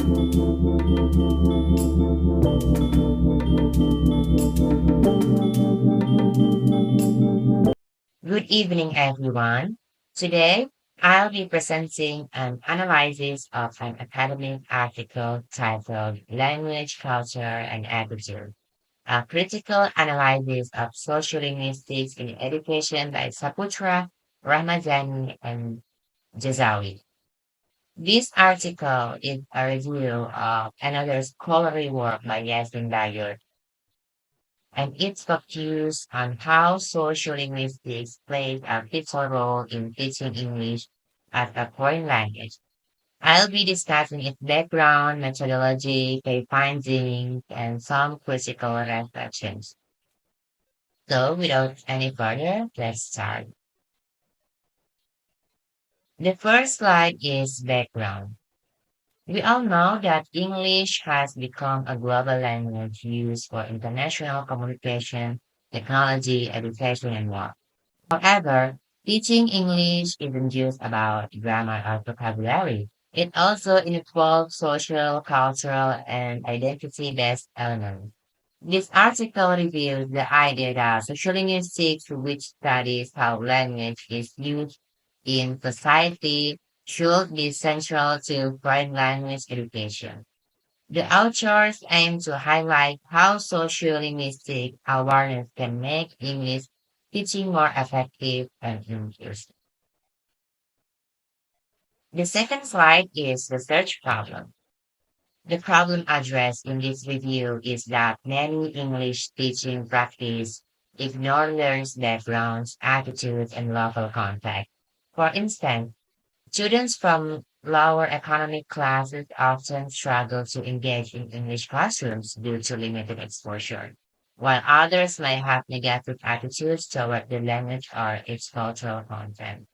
Good evening, everyone. Today, I'll be presenting an analysis of an academic article titled Language, Culture, and Attitude, a critical analysis of sociolinguistics in education by Saputra, Ramazani, and Jazawi. This article is a review of another scholarly work by Yasmin Bayur, and it's focused on how sociolinguistics plays a pivotal role in teaching English as a foreign language. I'll be discussing its background, methodology, key findings, and some critical reflections. So, without any further, let's start. The first slide is background. We all know that English has become a global language used for international communication, technology, education, and more. However, teaching English isn't just about grammar or vocabulary. It also involves social, cultural, and identity-based elements. This article reviews the idea that sociolinguistics, which studies how language is used in society, should be central to foreign language education. The authors aim to highlight how sociolinguistic awareness can make English teaching more effective and inclusive. The second slide is the search problem. The problem addressed in this review is that many English teaching practice ignore learners' backgrounds, attitudes, and local context. For instance, students from lower economic classes often struggle to engage in English classrooms due to limited exposure, while others may have negative attitudes toward the language or its cultural content.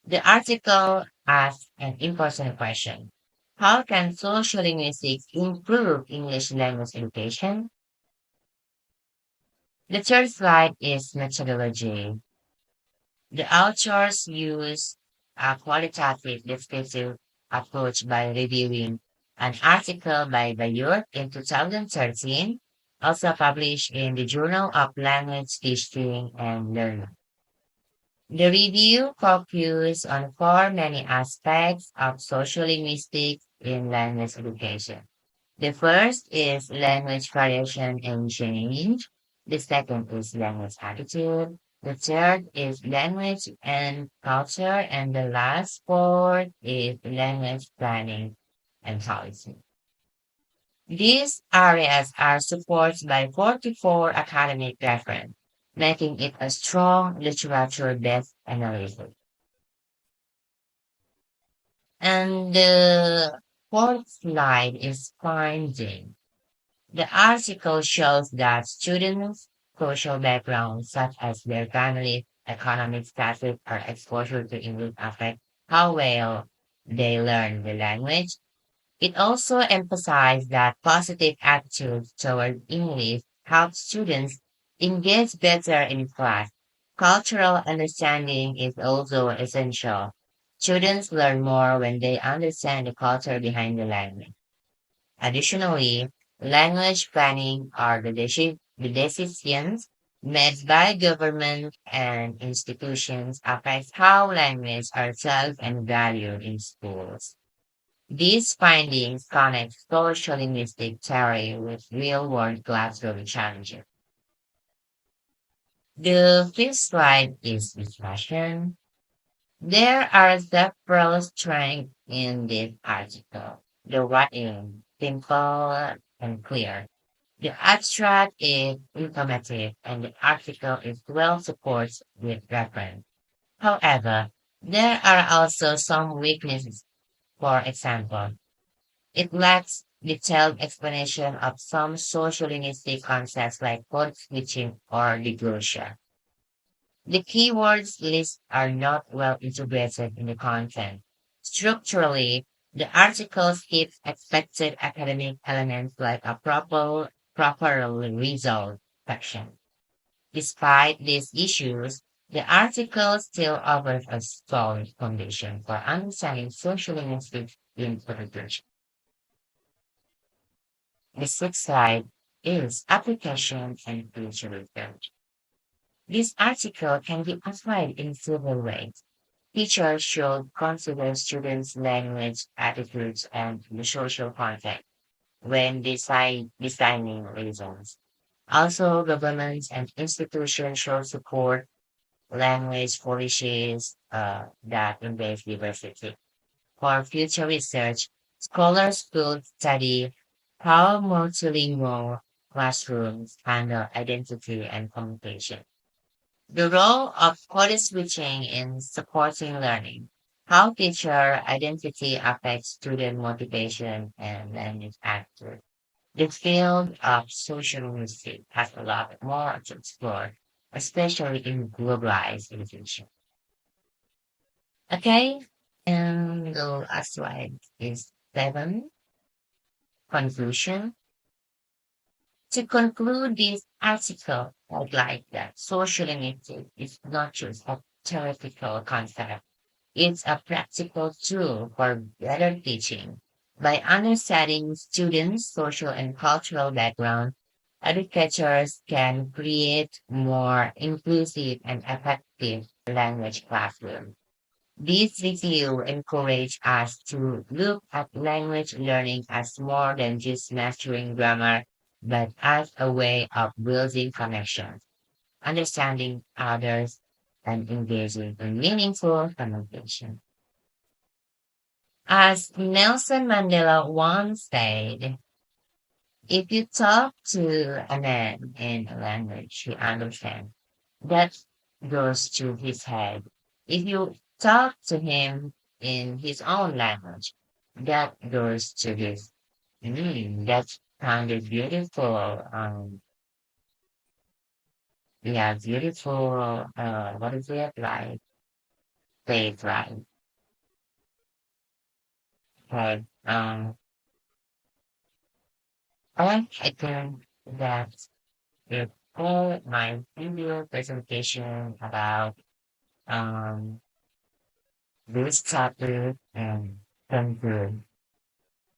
The article asks an important question. How can social linguistics improve English language education? The third slide is methodology. The authors use a qualitative descriptive approach by reviewing an article by Bayur in 2013, also published in the Journal of Language Teaching and Learning. The review focused on four many aspects of social linguistics in language education. The first is language variation and change. The second is language attitude. The third is language and culture. And the last fourth is language planning and policy. These areas are supported by 44 academic reference, making it a strong literature-based analysis. And the fourth slide is finding. The article shows that students' social backgrounds, such as their family, economic status, or exposure to English affect how well they learn the language. It also emphasized that positive attitudes toward English help students engage better in class. Cultural understanding is also essential. Students learn more when they understand the culture behind the language. Additionally, language planning are the decisions made by government and institutions affect how language are taught and valued in schools. These findings connect social linguistic theory with real-world classroom challenges. The fifth slide is discussion. There are several strengths in this article. The writing, simple and clear. The abstract is informative and the article is well supported with reference. However, there are also some weaknesses. For example, it lacks detailed explanation of some sociolinguistic concepts like code switching or diglosia. The keywords list are not well integrated in the content. Structurally, the article skips expected academic elements like a properly resolved section. Despite these issues, the article still offers a solid foundation for understanding social linguistics in education. The sixth slide is application and future research. This article can be applied in several ways. Teachers should consider students' language, attitudes, and the social context when designing lessons. Also, governments and institutions should support language policies that embrace diversity. For future research, scholars could study how multilingual classrooms handle identity and communication. The role of code switching in supporting learning. How teacher identity affects student motivation and language attitude. The field of social linguistics has a lot more to explore, especially in globalized education. Okay, and the last slide is seven, conclusion. To conclude this article, I'd like that social linguistics is not just a theoretical concept. It's a practical tool for better teaching. By understanding students' social and cultural background, educators can create more inclusive and effective language classrooms. This review encourages us to look at language learning as more than just mastering grammar, but as a way of building connections, understanding others, and engaging in meaningful communication. As Nelson Mandela once said, if you talk to a man in a language he understands, that goes to his head. If you talk to him in his own language, that goes to his. That sounded beautiful. Yeah, beautiful. What is it like? Faith, right? But I think that it for my video presentation about um this topic and conclude.